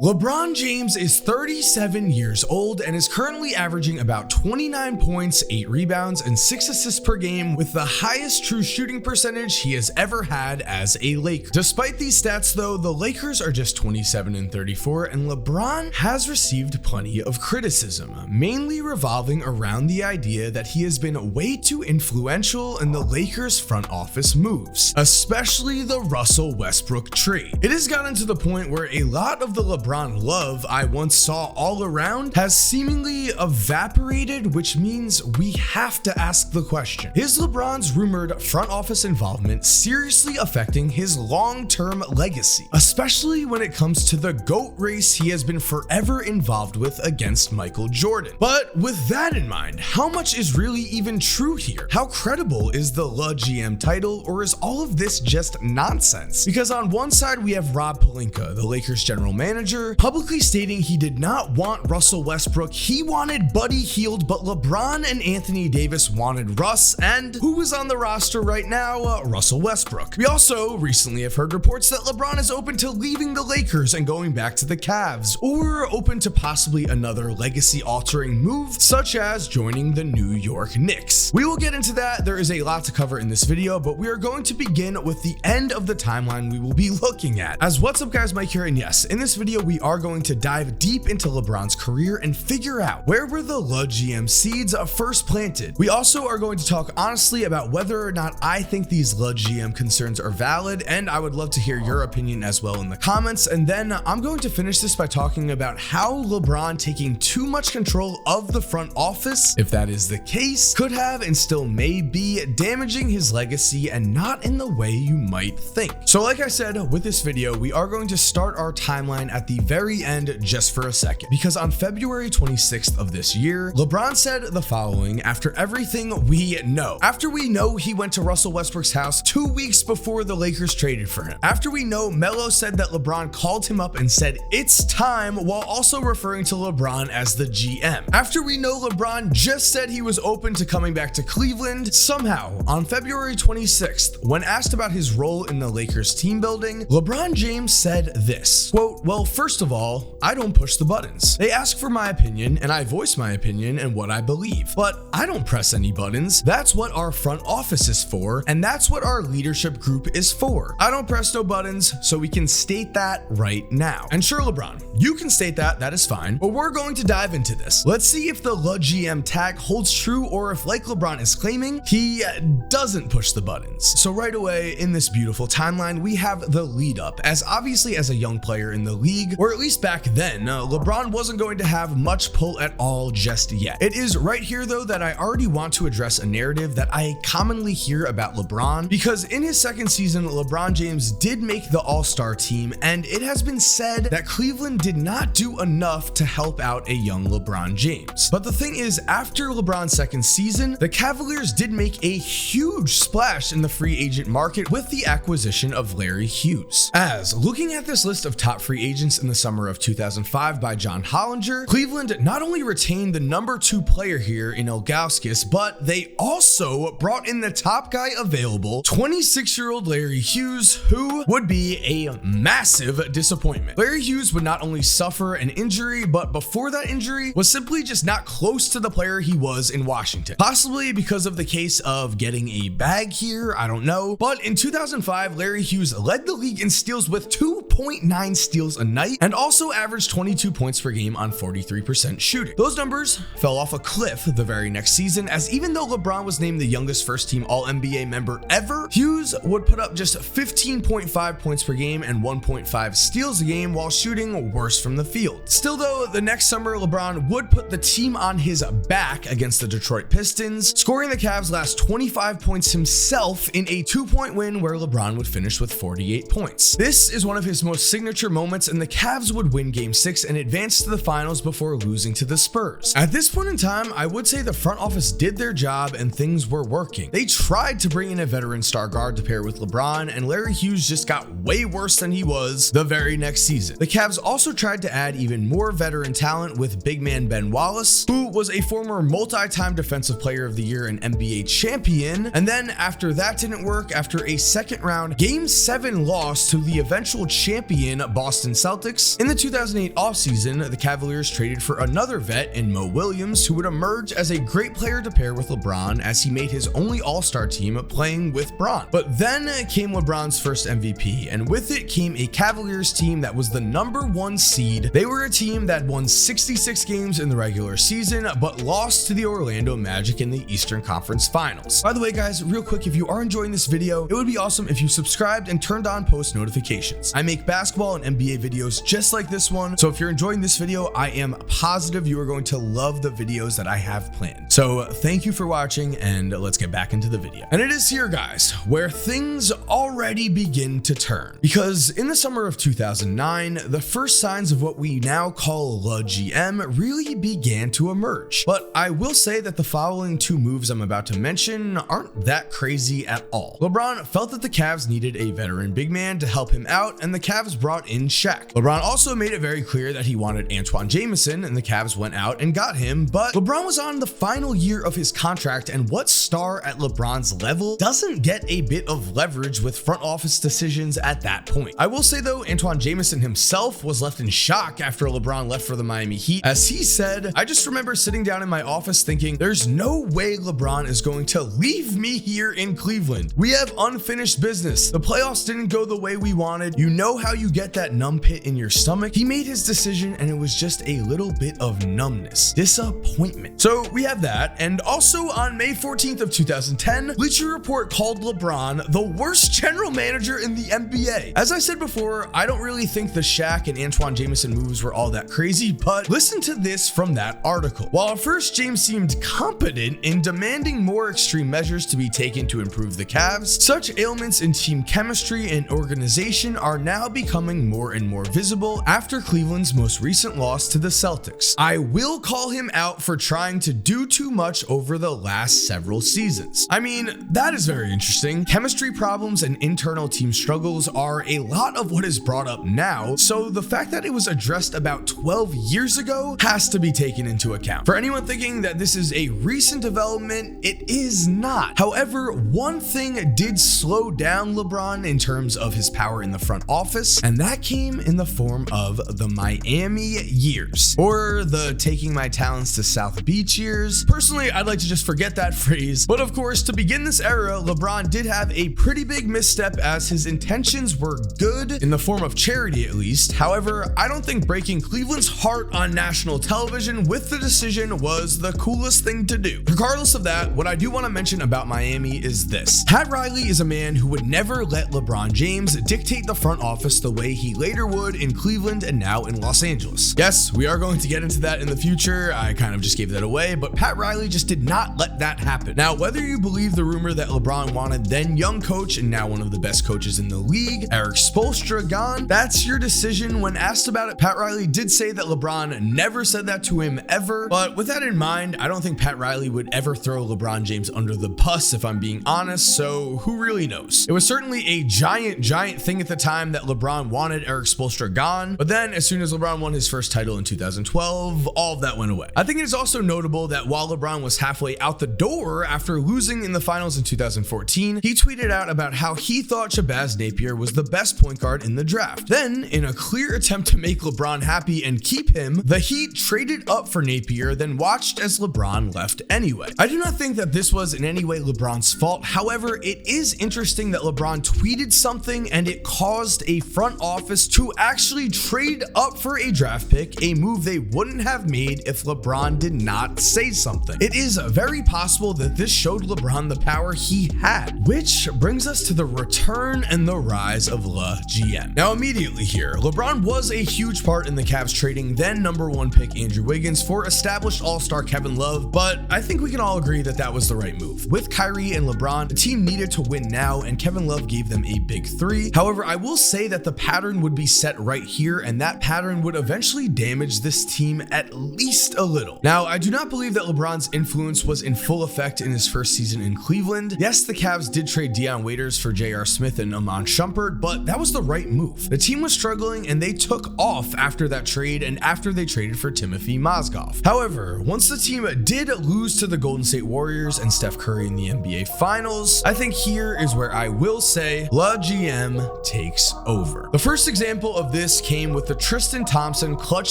LeBron James is 37 years old and is currently averaging about 29 points, 8 rebounds, and 6 assists per game, with the highest true shooting percentage he has ever had as a Laker. Despite these stats though, the Lakers are just 27 and 34, and LeBron has received plenty of criticism, mainly revolving around the idea that he has been way too influential in the Lakers front office moves, especially the Russell Westbrook trade. It has gotten to the point where a lot of the LeBron love I once saw all around has seemingly evaporated, which means we have to ask the question: is LeBron's rumored front office involvement seriously affecting his long-term legacy, especially when it comes to the GOAT race he has been forever involved with against Michael Jordan? But with that in mind, how much is really even true here? How credible is the GM title, or is all of this just nonsense? Because on one side we have Rob Pelinka, the Lakers general manager, publicly stating he did not want Russell Westbrook, he wanted Buddy Hield, but LeBron and Anthony Davis wanted Russ, and who is on the roster right now? Russell Westbrook. We also recently have heard reports that LeBron is open to leaving the Lakers and going back to the Cavs, or open to possibly another legacy-altering move, such as joining the New York Knicks. We will get into that. There is a lot to cover in this video, but we are going to begin with the end of the timeline we will be looking at. As what's up guys, Mike here, and yes, in this video we are going to dive deep into LeBron's career and figure out where were the GM seeds first planted. We also are going to talk honestly about whether or not I think these GM concerns are valid, and I would love to hear your opinion as well in the comments. And then I'm going to finish this by talking about how LeBron taking too much control of the front office, if that is the case, could have and still may be damaging his legacy, and not in the way you might think. So like I said, with this video we are going to start our timeline at the very end just for a second, because on February 26th of this year, LeBron said the following after everything we know. After we know he went to Russell Westbrook's house 2 weeks before the Lakers traded for him. After we know Melo said that LeBron called him up and said it's time, while also referring to LeBron as the GM. After we know LeBron just said he was open to coming back to Cleveland, somehow on February 26th, when asked about his role in the Lakers team building, LeBron James said this, quote, "Well, first of all, I don't push the buttons. They ask for my opinion and I voice my opinion and what I believe, but I don't press any buttons. That's what our front office is for, and that's what our leadership group is for. I don't press no buttons, so we can state that right now." And sure, LeBron, you can state that is fine, but we're going to dive into this. Let's see if the GM tag holds true, or if, like LeBron is claiming, he doesn't push the buttons. So right away in this beautiful timeline, we have the lead up, as obviously as a young player in the league, or at least back then, LeBron wasn't going to have much pull at all just yet. It is right here though that I already want to address a narrative that I commonly hear about LeBron, because in his second season, LeBron James did make the All-Star team, and it has been said that Cleveland did not do enough to help out a young LeBron James. But the thing is, after LeBron's second season, the Cavaliers did make a huge splash in the free agent market with the acquisition of Larry Hughes. As looking at this list of top free agents in the summer of 2005 by John Hollinger, Cleveland not only retained the number 2 player here in Ilgauskas, but they also brought in the top guy available, 26-year-old Larry Hughes, who would be a massive disappointment. Larry Hughes would not only suffer an injury, but before that injury was simply just not close to the player he was in Washington. Possibly because of the case of getting a bag here, I don't know. But in 2005, Larry Hughes led the league in steals with 2.9 steals a night, and also averaged 22 points per game on 43% shooting. Those numbers fell off a cliff the very next season, as even though LeBron was named the youngest first-team All-NBA member ever, Hughes would put up just 15.5 points per game and 1.5 steals a game while shooting worse from the field. Still though, the next summer LeBron would put the team on his back against the Detroit Pistons, scoring the Cavs' last 25 points himself in a 2-point win where LeBron would finish with 48 points. This is one of his most signature moments, and the Cavs would win Game 6 and advance to the finals before losing to the Spurs. At this point in time, I would say the front office did their job and things were working. They tried to bring in a veteran star guard to pair with LeBron, and Larry Hughes just got way worse than he was the very next season. The Cavs also tried to add even more veteran talent with big man Ben Wallace, who was a former multi-time defensive player of the year and NBA champion. And then after that didn't work, after a second round Game 7 loss to the eventual champion Boston Celtics, Celtics. In the 2008 offseason, the Cavaliers traded for another vet in Mo Williams, who would emerge as a great player to pair with LeBron as he made his only all-star team playing with Bron. But then came LeBron's first MVP, and with it came a Cavaliers team that was the #1 seed. They were a team that won 66 games in the regular season, but lost to the Orlando Magic in the Eastern Conference Finals. By the way, guys, real quick, if you are enjoying this video, it would be awesome if you subscribed and turned on post notifications. I make basketball and NBA videos just like this one, so if you're enjoying this video, I am positive you are going to love the videos that I have planned. So thank you for watching, and let's get back into the video. And it is here, guys, where things already begin to turn. Because in the summer of 2009, the first signs of what we now call Le GM really began to emerge. But I will say that the following two moves I'm about to mention aren't that crazy at all. LeBron felt that the Cavs needed a veteran big man to help him out, and the Cavs brought in Shaq. LeBron also made it very clear that he wanted Antoine Jamison, and the Cavs went out and got him, but LeBron was on the final year of his contract, and what star at LeBron's level doesn't get a bit of leverage with front office decisions at that point? I will say though, Antoine Jamison himself was left in shock after LeBron left for the Miami Heat. As he said, "I just remember sitting down in my office thinking, there's no way LeBron is going to leave me here in Cleveland. We have unfinished business. The playoffs didn't go the way we wanted. You know how you get that numb pit in your stomach?" He made his decision, and it was just a little bit of numbness, disappointment. So we have that, and also on May 14th of 2010, Bleacher Report called LeBron the worst general manager in the NBA. As I said before, I don't really think the Shaq and Antoine Jamison moves were all that crazy, but listen to this from that article. While at first James seemed competent in demanding more extreme measures to be taken to improve the Cavs, such ailments in team chemistry and organization are now becoming more and more visible after Cleveland's most recent loss to the Celtics. I will call him out for trying to do too much over the last several seasons. I mean, that is very interesting. Chemistry problems and internal team struggles are a lot of what is brought up now, so the fact that it was addressed about 12 years ago has to be taken into account. For anyone thinking that this is a recent development, it is not. However, one thing did slow down LeBron in terms of his power in the front office, and that came in the form of the Miami years, or the taking my talents to South Beach years. Personally, I'd like to just forget that phrase, but of course, to begin this era, LeBron did have a pretty big misstep, as his intentions were good, in the form of charity at least. However, I don't think breaking Cleveland's heart on national television with the decision was the coolest thing to do. Regardless of that, what I do want to mention about Miami is this. Pat Riley is a man who would never let LeBron James dictate the front office the way he later would in Cleveland and now in Los Angeles. Yes, we are going to get into that in the future. I kind of just gave that away, but Pat Riley just did not let that happen. Now, whether you believe the rumor that LeBron wanted then young coach and now one of the best coaches in the league, Eric Spoelstra, gone, that's your decision. When asked about it, Pat Riley did say that LeBron never said that to him ever, but with that in mind, I don't think Pat Riley would ever throw LeBron James under the bus, if I'm being honest, so who really knows? It was certainly a giant thing at the time that LeBron wanted Eric Spoelstra gone, but then as soon as LeBron won his first title in 2012, all of that went away. I think it is also notable that while LeBron was halfway out the door after losing in the finals in 2014, he tweeted out about how he thought Shabazz Napier was the best point guard in the draft. Then, in a clear attempt to make LeBron happy and keep him, the Heat traded up for Napier, then watched as LeBron left anyway. I do not think that this was in any way LeBron's fault. However, it is interesting that LeBron tweeted something and it caused a front office to actually trade up for a draft pick, a move they wouldn't have made if LeBron did not say something. It is very possible that this showed LeBron the power he had, which brings us to the return and the rise of Le GM. Now, immediately here, LeBron was a huge part in the Cavs trading then #1 pick Andrew Wiggins for established all-star Kevin Love, but I think we can all agree that that was the right move. With Kyrie and LeBron, the team needed to win now, and Kevin Love gave them a big three. However, I will say that the pattern would be set right here, and that pattern would eventually damage this team at least a little. Now, I do not believe that LeBron's influence was in full effect in his first season in Cleveland. Yes, the Cavs did trade Dion Waiters for J.R. Smith and Iman Shumpert, but that was the right move. The team was struggling, and they took off after that trade and after they traded for Timothy Mozgov. However, once the team did lose to the Golden State Warriors and Steph Curry in the NBA Finals, I think here is where I will say Le GM takes over. The first example of this came with the Tristan Thompson Clutch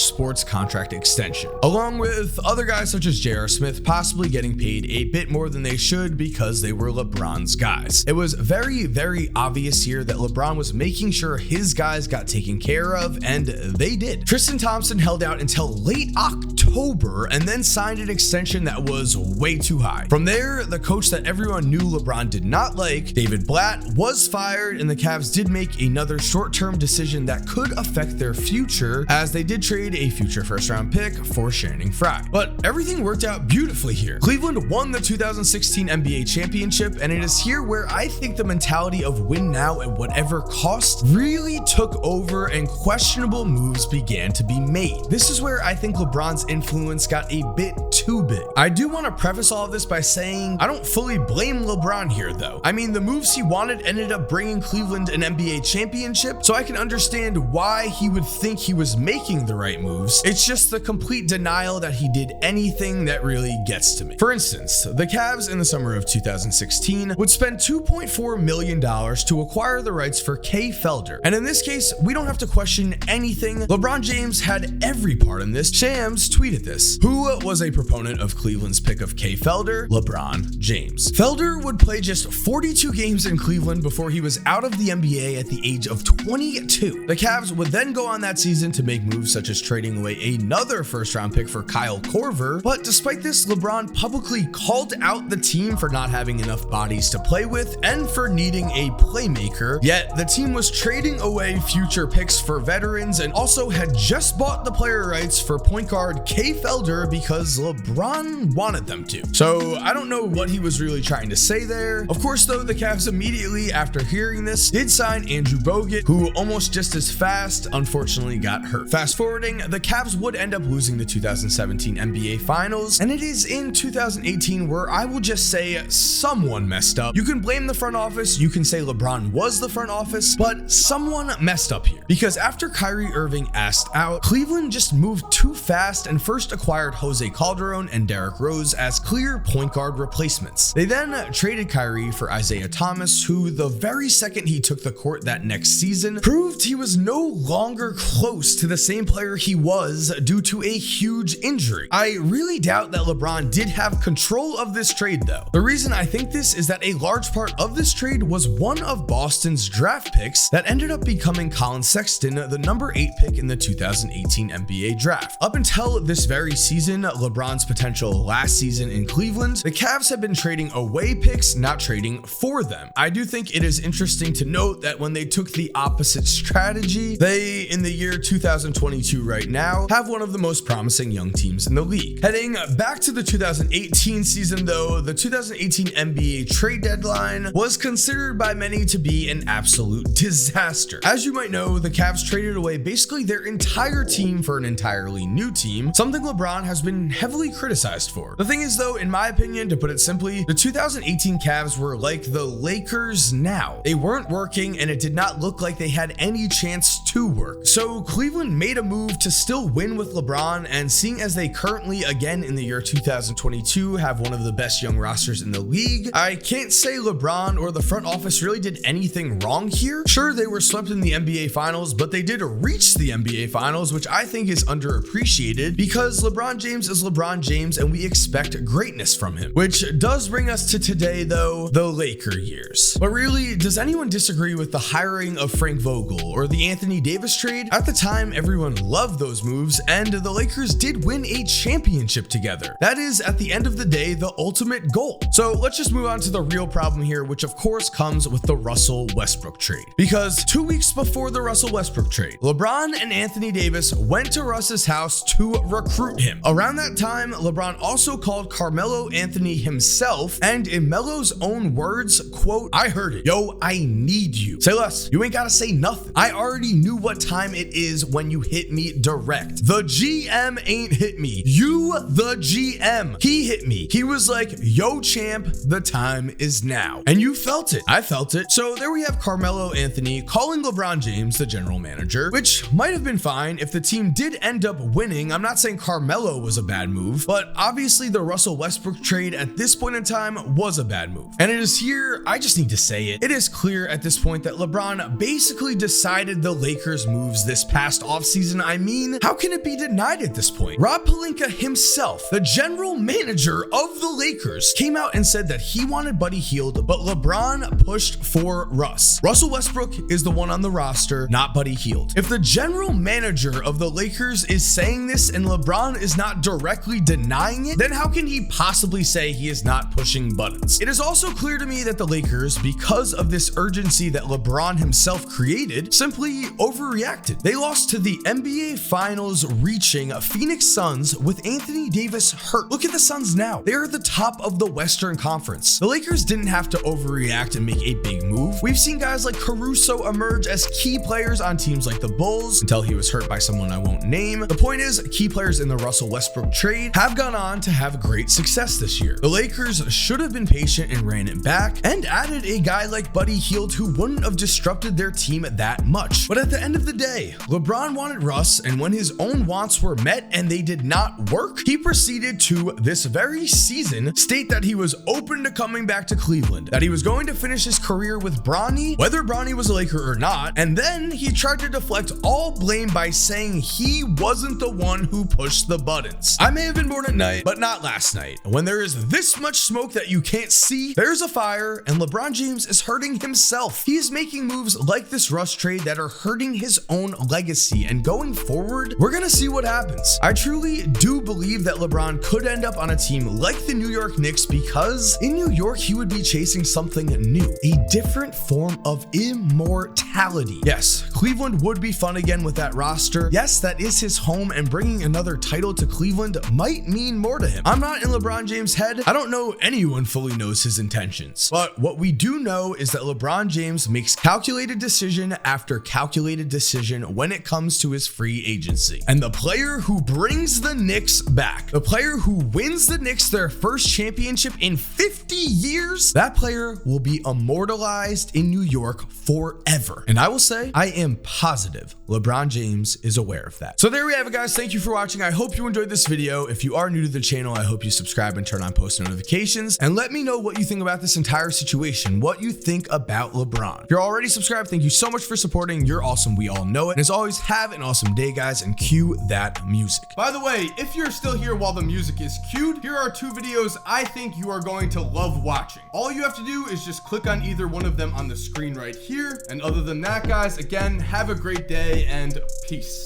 Sports contract extension, along with other guys such as J.R. Smith possibly getting paid a bit more than they should because they were LeBron's guys. It was very, very obvious here that LeBron was making sure his guys got taken care of, and they did. Tristan Thompson held out until late October and then signed an extension that was way too high. From there, the coach that everyone knew LeBron did not like, David Blatt, was fired, and the Cavs did make another short-term decision that could affect their future, as they did trade a future first-round pick for Channing Frye. But everything worked out beautifully here. Cleveland won the 2016 NBA championship, and it is here where I think the mentality of win now at whatever cost really took over and questionable moves began to be made. This is where I think LeBron's influence got a bit too big. I do want to preface all of this by saying I don't fully blame LeBron here though. I mean, the moves he wanted ended up bringing Cleveland an NBA championship, so I can understand why he would think he was making the right moves. It's just the complete denial that he did anything that really gets to me. For instance, the Cavs in the summer of 2016 would spend $2.4 million to acquire the rights for Kay Felder, and in this case, we don't have to question anything. LeBron James had every part in this. Shams tweeted this. Who was a proponent of Cleveland's pick of Kay Felder? LeBron James. Felder would play just 42 games in Cleveland before he was out of the NBA at the age of 22. The Cavs would then go on that season to make moves such as trading away another first-round pick for Kyle Korver, but despite this, LeBron publicly called out the team for not having enough bodies to play with and for needing a playmaker, yet the team was trading away future picks for veterans and also had just bought the player rights for point guard Kay Felder because LeBron wanted them to. So I don't know what he was really trying to say there. Of course though, the Cavs immediately after hearing this did sign Andrew Bogut, who almost just as fast unfortunately got hurt. Fast forwarding, the Cavs would end up losing the 2017 NBA Finals, and it is in 2018 where I will just say someone messed up. You can blame the front office, you can say LeBron was the front office, but someone messed up here. Because after Kyrie Irving asked out, Cleveland just moved too fast and first acquired Jose Calderon and Derrick Rose as clear point guard replacements. They then traded Kyrie for Isaiah Thomas, who the very second he took the court that next season proved he was no longer close to the same player he was due to a huge injury. I really doubt that LeBron did have control of this trade though. The reason I think this is that a large part of this trade was one of Boston's draft picks that ended up becoming Colin Sexton, the number 8 pick in the 2018 NBA draft. Up until this very season, LeBron's potential last season in Cleveland, the Cavs have been trading away picks, not trading for them. I do think it is interesting to note that when they took the opposite strategy, they, in the year 2022 right now, have one of the most promising young teams in the league. Heading back to the 2018 season though, the 2018 NBA trade deadline was considered by many to be an absolute disaster. As you might know, the Cavs traded away basically their entire team for an entirely new team, something LeBron has been heavily criticized for. The thing is though, in my opinion, to put it simply, the 2018 Cavs were like the Lakers now. They weren't working and it did not look like they had any chance to work. So Cleveland made a move to still win with LeBron, and seeing as they currently, again in the year 2022, have one of the best young rosters in the league, I can't say LeBron or the front office really did anything wrong here. Sure, they were swept in the NBA Finals, but they did reach the NBA Finals, which I think is underappreciated because LeBron James is LeBron James and we expect greatness from him. Which does bring us to today though, the Laker years. But really, does anyone disagree with the hiring of Frank Vogel or the Anthony Davis trade? At the time, everyone loved those moves and the Lakers did win a championship together. That is, at the end of the day, the ultimate goal. So let's just move on to the real problem here, which of course comes with the Russell Westbrook trade. Because 2 weeks before the Russell Westbrook trade, LeBron and Anthony Davis went to Russ's house to recruit him. Around that time, LeBron also called Carmelo Anthony himself, and in Melo's own words, quote, "I heard it. Yo, I need you. Say less. You ain't gotta say nothing. I already knew what time it is when you hit me direct. The GM ain't hit me. You, the GM. He hit me. He was like, yo, champ, the time is now." And you felt it. I felt it. So there we have Carmelo Anthony calling LeBron James the general manager, which might have been fine if the team did end up winning. I'm not saying Carmelo was a bad move, but obviously the Russell Westbrook trade at this point in time was a bad move. And it is here, I just need to say it. It is clear at this point that LeBron basically decided the Lakers Lakers moves this past offseason, I mean, how can it be denied at this point? Rob Pelinka himself, the general manager of the Lakers, came out and said that he wanted Buddy Hield, but LeBron pushed for Russ. Russell Westbrook is the one on the roster, not Buddy Hield. If the general manager of the Lakers is saying this and LeBron is not directly denying it, then how can he possibly say he is not pushing buttons? It is also clear to me that the Lakers, because of this urgency that LeBron himself created, simply overreacted. They lost to the NBA Finals reaching Phoenix Suns with Anthony Davis hurt. Look at the Suns now. They are the top of the Western Conference. The Lakers didn't have to overreact and make a big move. We've seen guys like Caruso emerge as key players on teams like the Bulls until he was hurt by someone I won't name. The point is, key players in the Russell Westbrook trade have gone on to have great success this year. The Lakers should have been patient and ran it back and added a guy like Buddy Hield who wouldn't have disrupted their team that much. But at the end of the day, LeBron wanted Russ, and when his own wants were met and they did not work, he proceeded to this very season state that he was open to coming back to Cleveland, that he was going to finish his career with Bronny, whether Bronny was a Laker or not, and then he tried to deflect all blame by saying he wasn't the one who pushed the buttons. I may have been born at night, but not last night. When there is this much smoke that you can't see, there's a fire, and LeBron James is hurting himself. He is making moves like this Russ trade that are hurting his own legacy, and going forward, we're gonna see what happens. I truly do believe that LeBron could end up on a team like the New York Knicks, because in New York, he would be chasing something new, a different form of immortality. Yes, Cleveland would be fun again with that roster. Yes, that is his home, and bringing another title to Cleveland might mean more to him. I'm not in LeBron James' head. I don't know anyone fully knows his intentions, but what we do know is that LeBron James makes calculated decision after calculated decision when it comes to his free agency. And the player who brings the Knicks back, the player who wins the Knicks their first championship in 50 years, that player will be immortalized in New York forever. And I will say, I am positive LeBron James is aware of that. So there we have it, guys. Thank you for watching. I hope you enjoyed this video. If you are new to the channel, I hope you subscribe and turn on post notifications, and let me know what you think about this entire situation, what you think about LeBron. If you're already subscribed, thank you so much for supporting. You're awesome. We all know it. And as always, have an awesome day, guys, and cue that music. By the way, if you're still here while the music is cued, here are two videos I think you are going to love watching. All you have to do is just click on either one of them on the screen right here. And other than that, guys, again, have a great day and peace.